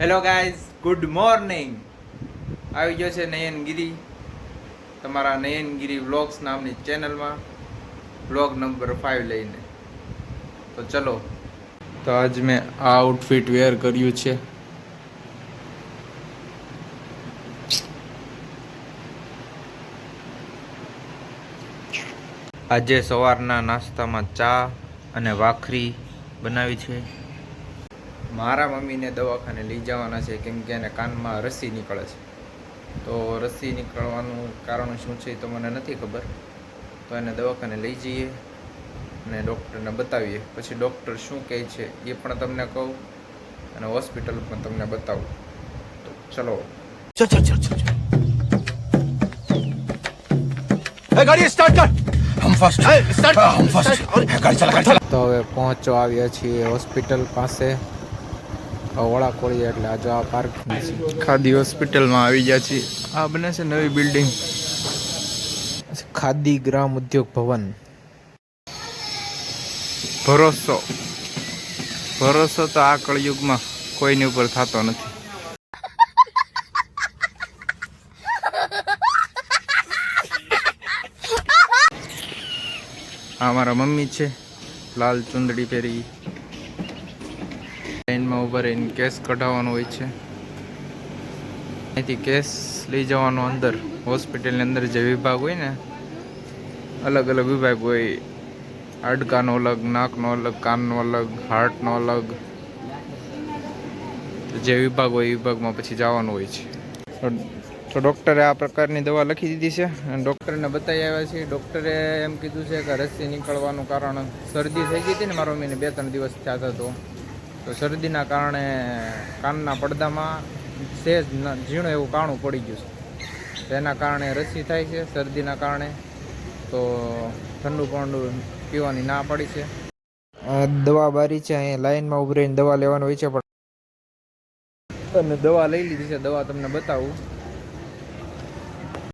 Hello guys, good morning. આવી ગયો છે નયનગીરી, તમારા નયનગીરી વ્લોગ્સ નામની ચેનલમાં વ્લોગ નંબર 5 લઈને. તો ચલો. તો આજ મેં આ આઉટફિટ વેર કર્યું છે. આજે સવારના નાસ્તામાં ચા અને ભાખરી બનાવી છે. મારા મમ્મીને દવાખાને લઈ જવાના છે કેમ કે એને કાનમાં રસી નીકળે છે. તો રસી નીકળવાનું કારણ શું છે તો મને નથી ખબર. તો એને દવાખાને લઈ જઈએ અને ડૉક્ટરને બતાવીએ. પછી ડૉક્ટર શું કહે છે એ પણ તમને કહું અને હોસ્પિટલ પણ તમને બતાવું. તો ચલો. ગાડી સ્ટાર્ટ કર. હમ ફર્સ્ટ હમ ફર્સ્ટ ગાડી ચલા. તો હવે પહોંચવા આવ્યા છીએ હોસ્પિટલ પાસે. વડાકોળી એટલે આ જો આ પાર્ક ખાદી હોસ્પિટલમાં આવી ગયા છીએ. આ બને છે નવી બિલ્ડિંગ, ખાદી ગ્રામ ઉદ્યોગ ભવન. ભરોસો તો આ કળયુગમાં કોઈની ઉપર થતો નથી. આ મારા મમ્મી છે, લાલ ચુંદડી પહેરી લાઈનમાં ઉભા રહીને કેસ કઢાવવાનો હોય છે. અહીંથી કેસ લઈ જવાનો અંદર હોસ્પિટલની અંદર જે વિભાગ હોય ને, અલગ અલગ વિભાગ હોય. હાડકાનો અલગ, નાકનો અલગ, કાનનો અલગ, હાર્ટનો અલગ. જે વિભાગ હોય એ વિભાગમાં પછી જવાનું હોય છે. તો ડૉક્ટરે આ પ્રકારની દવા લખી દીધી છે અને ડૉક્ટરને બતાવી આવ્યા છે. ડૉક્ટરે એમ કીધું છે કે રસી નીકળવાનું કારણ શરદી થઈ ગઈ હતી ને મારા મમ્મીને 2-3 દિવસ થયા હતા. તો શરદીના કારણે કાનના પડદામાં સહેજ ઝીણું એવું કાણું પડી ગયું છે. તેના કારણે રસી થાય છે શરદીના કારણે. તો ઠંડુ પણ પીવાની ના પડી છે. દવા બારી છે, અહીંયા લાઈનમાં ઉભી રહીને દવા લેવાની હોય છે. પણ દવા લઈ લીધી છે. દવા તમને બતાવું.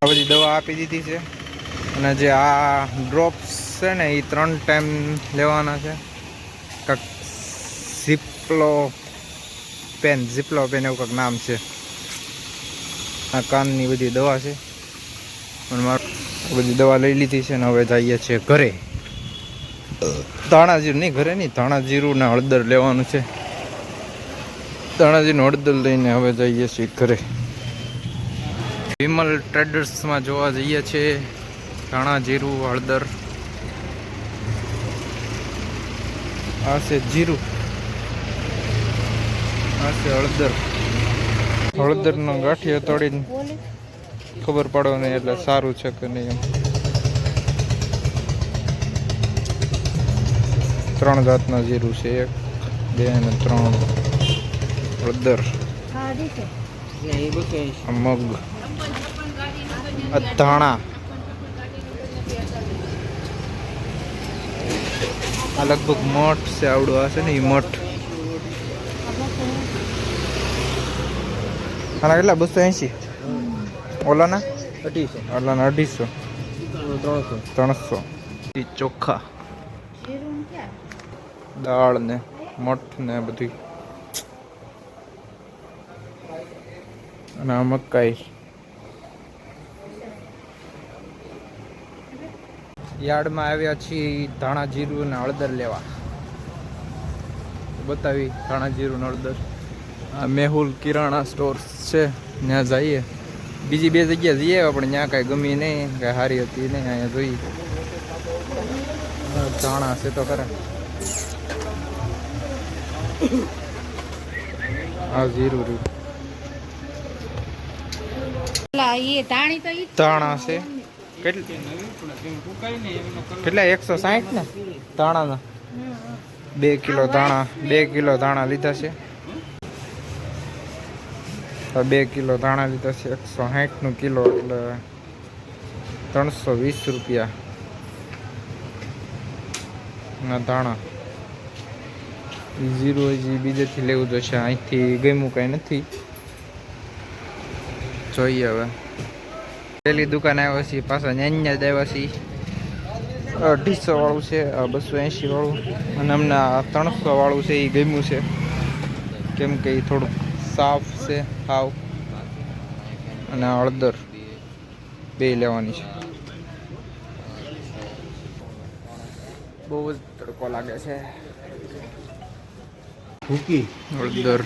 આ બધી દવા આપી દીધી છે અને જે આ ડ્રોપ્સ છે ને એ 3 ટાઈમ લેવાના છે. ઝીપ્લો પેન એવું કંઈક નામ છે. આ કાનની બધી દવા છે. પણ મારે બધી દવા લઈ લીધી છે ને હવે જઈએ છીએ ઘરે. ધાણા જીરું નહીં, ઘરે નહીં, ધાણા જીરું ને હળદર લેવાનું છે. ધાણા જીરું હળદર લઈને હવે જઈએ છીએ ઘરે. વિમલ ટ્રેડર્સમાં જોવા જઈએ છીએ ધાણા જીરું હળદર. આ છે જીરું, આ છે હળદર. હળદરનો ગાંઠિયો તોડીને ખબર પડવાની એટલે સારું છે કે નહીં એમ. 3 જાતના જીરું છે, 1, 2 અને 3. હળદર, મગ, ધાણા. આ લગભગ મઠ છે, આવડું આ છે ને એ મઠ. આના કેટલા? 280. ઓલાના 250. 300. ચોખા, દાળ ને મઠ ને બધી. અને આ મકાઈ. યાર્ડમાં આવ્યા છીએ ધાણા જીરું ને હળદર લેવા. બતાવી ધાણા જીરું ને હળદર. આ મેહુલ કિરાણા સ્ટોર છે, ત્યાં જઈએ. બીજી 2 જગ્યા જઈએ પણ ત્યાં કાંઈ ગમી નહીં, કાંઈ સારી હતી નહીં. અહીંયા જોઈએ ધાણા છે તો ખરા. આ જીરું રહ્યું. ધાણા છે કેટલા? 160 ને ધાણાના. 2 કિલો ધાણા, 2 કિલો ધાણા લીધા છે. 2 કિલો ધાણા લીધા છે. 160 કિલો એટલે 320 રૂપિયા ના ધાણા. જીરું હજી બીજેથી લેવું જોશે, અહીંથી ગમ્યું કાંઈ નથી. જોઈએ હવે. પેલી દુકાન આવ્યા છીએ પાછા ન્યા જ આવ્યા છીએ. 250 વાળું છે, 280 વાળું અને અમને 300 વાળું છે એ ગમ્યું છે કેમ કે એ થોડુંક સાફ છે હાવ, અને હળદર બે લેવાની છે. બહુ જ તડકો લાગે છે. ભૂકી હળદર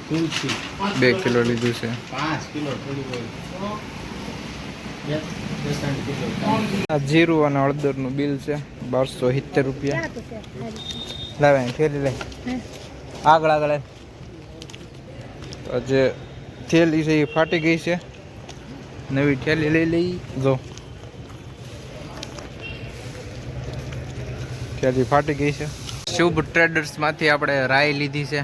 તુલસી 2 કિલો લીધું છે. 5 કિલો થોડી હોય 2-3 કિલો. આ જીરું અને હળદરનું બિલ છે 1270 રૂપિયા. લાવે ફેરી લે આગળ આગળ. તો જે થેલી છે એ ફાટી ગઈ છે, નવી થેલી લઈ લઈ. જો થેલી ફાટી ગઈ છે. શુભ ટ્રેડર્સ માંથી આપણે રાઈ લીધી છે.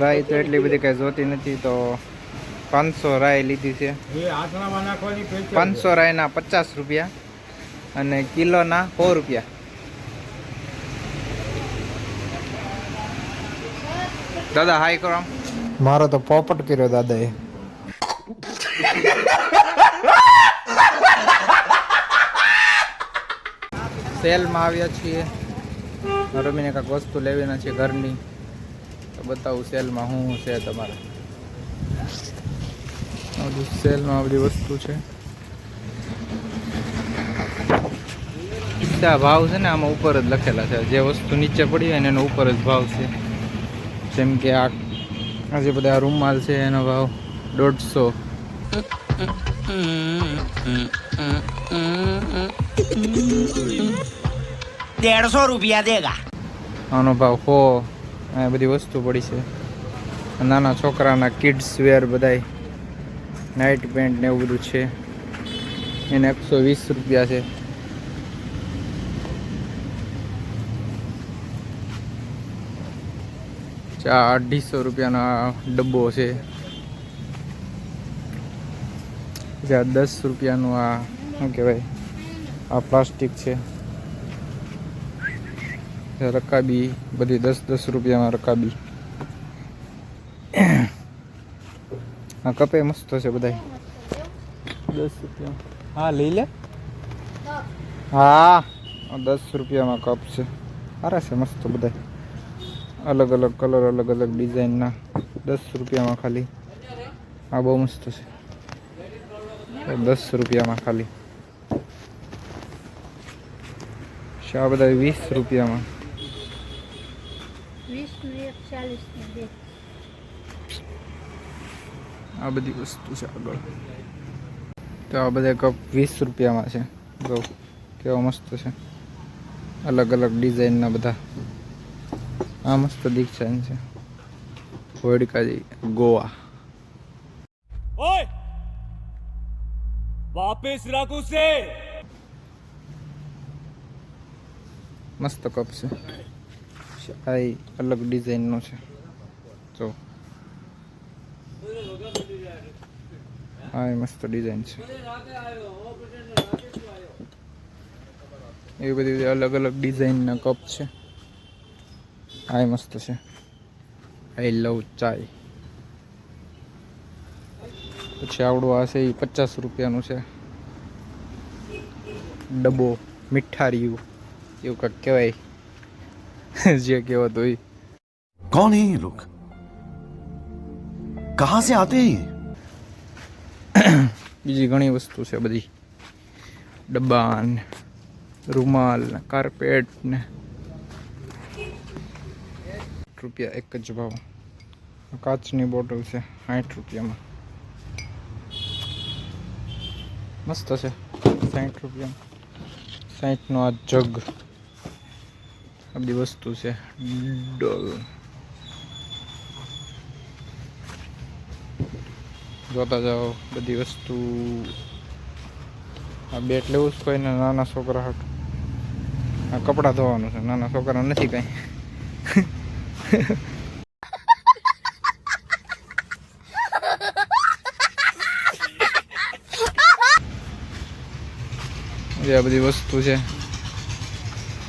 રાઈ તો એટલી બધી કઈ જોતી નથી, તો 500 રાઈ લીધી છે. એ આથણામાં નાખવાની 500 રાયના 50 રૂપિયા અને કિલોના 100 રૂપિયા. દાદા હાઈ કરો. મારો તો પોપટ કર્યો દાદાએ. સેલમાં આવ્યા છીએ. રમીને કાંઈક વસ્તુ લેવીના છે ઘરની, તો બતાવું સેલમાં શું છે તમારે. આ બધું સેલમાં આ બધી વસ્તુ છે. ભાવ છે ને આમાં ઉપર જ લખેલા છે, જે વસ્તુ નીચે પડી હોય ને એનો ઉપર જ ભાવ છે. જેમ કે આ જે બધા રૂમાલ છે એનો ભાવ 150. ₹150 દેગા. આનો ભાવ 100. આ બધી વસ્તુ પડી છે. નાના છોકરાના કિડ્સ વેર બધાય નાઇટ પેન્ટ ને એવું બધું છે, એને 120 રૂપિયા છે. ચા 250 રૂપિયાનો ડબ્બો છે. આ 10 રૂપિયાનું આ શું કહેવાય, આ પ્લાસ્ટિક છે. રકાબી બધી 10-10 રૂપિયામાં રકાબી. આ કપે મસ્ત છે બધા 10 રૂપિયા. હા લઈ લે. હા 10 રૂપિયામાં કપ છે. સારા છે મસ્ત બધા, અલગ અલગ કલર, અલગ અલગ ડિઝાઇનના. 10 રૂપિયામાં ખાલી. આ બહુ મસ્ત છે. 10 રૂપિયામાં ખાલી. આ બધા 20 રૂપિયામાં. આ બધી વસ્તુ છે આગળ. તો આ બધા કપ 20 રૂપિયામાં છે. જો કેવા મસ્ત છે, અલગ અલગ ડિઝાઇનના બધા. આ મસ્ત ડિઝાઇન છે. વડકાજી ગોવા. ओए वापस रख उसे. મસ્ત કપ છે. આ અલગ ડિઝાઇનનો છે. જો આ મસ્ત ડિઝાઇન છે. એવી બધી અલગ અલગ ડિઝાઇનના કપ છે. આ મસ્ત છે. આઈ લવ ચાય. પછી આવડું આ છે એ 50 રૂપિયાનું છે ડબ્બો. મીઠારીયું એવું કંઈક કહેવાય, જે કહેવાતું હોય. कौन है ये लोग? कहां से आते हैं ये? બીજી ઘણી વસ્તુ છે બધી, ડબ્બા ને રૂમાલ ને કાર્પેટ ને. રૂપિયા એક જ ભાવ. કાચની બોટલ છે 60 રૂપિયામાં. મસ્ત છે 60 રૂપિયામાં. 60નો આ જગ. આ બધી વસ્તુ છે. ડોલ જોતા જાઓ બધી વસ્તુ. આ બેટ લેવું છે કોઈને નાના છોકરા હાટું. આ કપડાં ધોવાનું છે, નાના છોકરા નથી કાંઈ. આ બધી વસ્તુ છે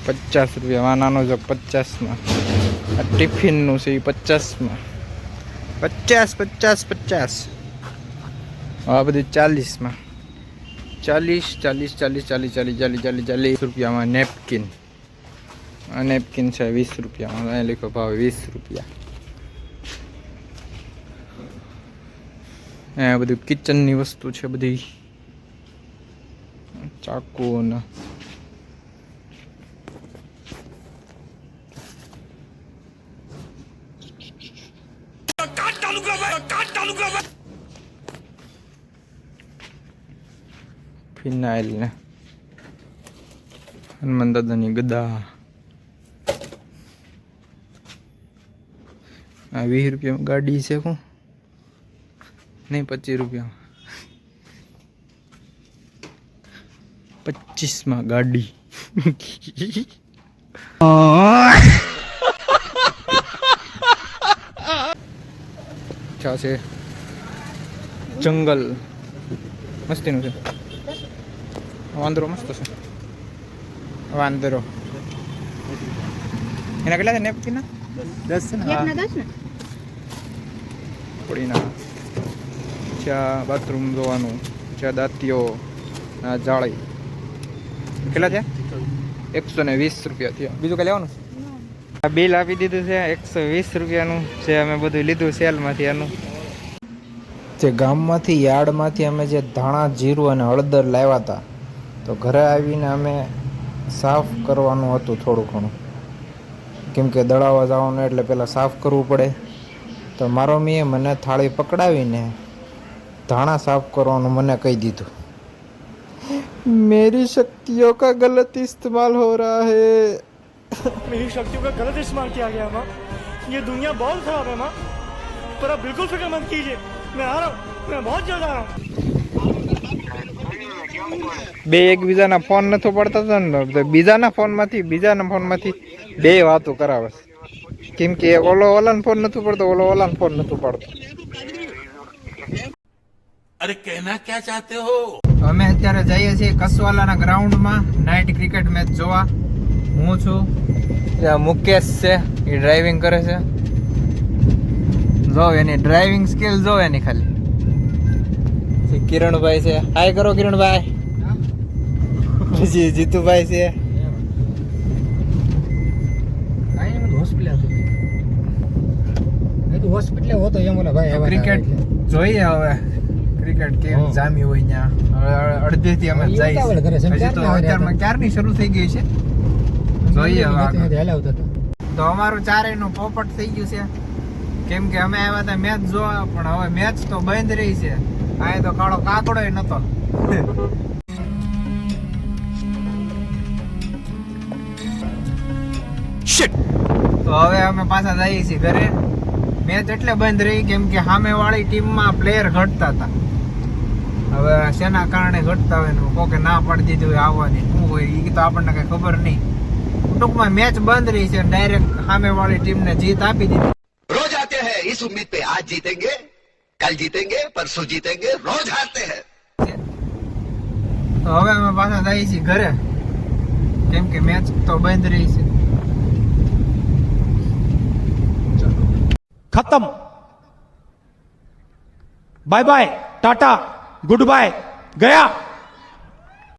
50 રૂપિયામાં. નાનો જો 50માં. આ ટિફિનનું છે એ 50માં. 50 50 50. આ બધી 40માં. 40 40 40 40 40 40 40 40 રૂપિયામાં નેપકિન. આ નેપકિન છે 20 રૂપિયા. અહીંયા લખ્યો ભાવ 20 રૂપિયા. અહીંયા બધું કિચનની વસ્તુ છે બધી, ચાકુ ને ફિનાઇલ ને હનુમાન દાદાની ગદા. આ 20 રૂપિયામાં ગાડી છે શું નહીં, 25 રૂપિયામાં, 25માં ગાડી. અચ્છા છે જંગલ, મસ્તીનું છે. વાંદરો મસ્ત છે, વાંદરો. એના કેટલા છે નેપકિન? 10 છે ને? પડીના ત્યાં બાથરૂમ ધોવાનું, ત્યાં દાંતીઓ, આ જાળી. કેટલા થયા? 120 રૂપિયા થયા. બીજું કઈ લેવાનું? આ બિલ આપી દીધું છે 120 રૂપિયાનું, જે અમે બધું લીધું સેલમાંથી. એનું જે ગામમાંથી યાર્ડમાંથી અમે જે ધાણા, જીરું અને હળદર લાવ્યા હતા, તો ઘરે આવીને અમે સાફ કરવાનું હતું થોડું ઘણું, કેમ કે દળાવવા જવાનું એટલે પહેલાં સાફ કરવું પડે. તો મારો મીએ મને થાળી પકડાવીને ધાણા સાફ કરવાનું મને કહી દીધું. मेरी शक्तियों का गलत इस्तेमाल हो रहा है. मेरी शक्तियों का गलत इस्तेमाल किया गया माँ. ये दुनिया बहुत खराब है माँ, पर आप बिल्कुल फिक्र मत कीजिए, मैं आ रहा हूँ, मैं बहुत जल्द आ रहा हूँ. બે એકબીજાના ફોન નથી પડતા ને, બીજાના ફોનમાંથી બે વાતો કરાવે છે. કેમ કે ઓલાનો ફોન નથી પડતો, ઓલાનો ફોન નથી પડતો. अरे कहना क्या चाहते हो? અમે અત્યારે જઈએ છીએ કસવાલાના ગ્રાઉન્ડમાં નાઇટ ક્રિકેટ મેચ જોવા. હું છું, ત્યાં મુકેશ છે, એ ડ્રાઇવિંગ કરે છે. જો એની ડ્રાઇવિંગ સ્કિલ જો એની ખાલી. કિરણભાઈ છે, હાય કરો કિરણભાઈ. પછી જીતુભાઈ છે. ક્રિકેટ જોઈએ હવે, ક્રિકેટ કેમ જામી હોય ત્યાં. હવે અડધેથી અમે જઈએ. હજી તો અત્યારમાં ક્યારની શરૂ થઈ ગઈ છે, જોઈએ હવે. તો અમારું ચારેયનું પોપટ થઈ ગયું છે, કેમ કે અમે આવ્યા હતા મેચ જોવા, પણ હવે મેચ તો બંધ રહી છે. આ તો કાળો કાકડો નતો. તો હવે અમે પાછા જઈએ છીએ ઘરે. મેચ એટલે બંધ રહી કેમ કે સામેવાળી ટીમમાં પ્લેયર ઘટતા હતા. હવે શેના કારણે ઘટતા હોય ને કોકે ના પાડી દીધી હોય આવવાની, શું હોય એ તો આપણને કઈ ખબર નહીં. ટૂંકમાં મેચ બંધ રહી છે, ડાયરેક્ટ સામેવાળી ટીમને જીત આપી દીધી. रोज आते हैं इस उम्मीद पे आज जीतेंगे, कल जीतेंगे, परसों जीतेंगे, रोज हारते हैं. તો હવે અમે પાછા જઈએ છીએ ઘરે, કેમ કે મેચ તો બંધ રહી છે. खत्म. Bye bye, ta-ta, goodbye, गया.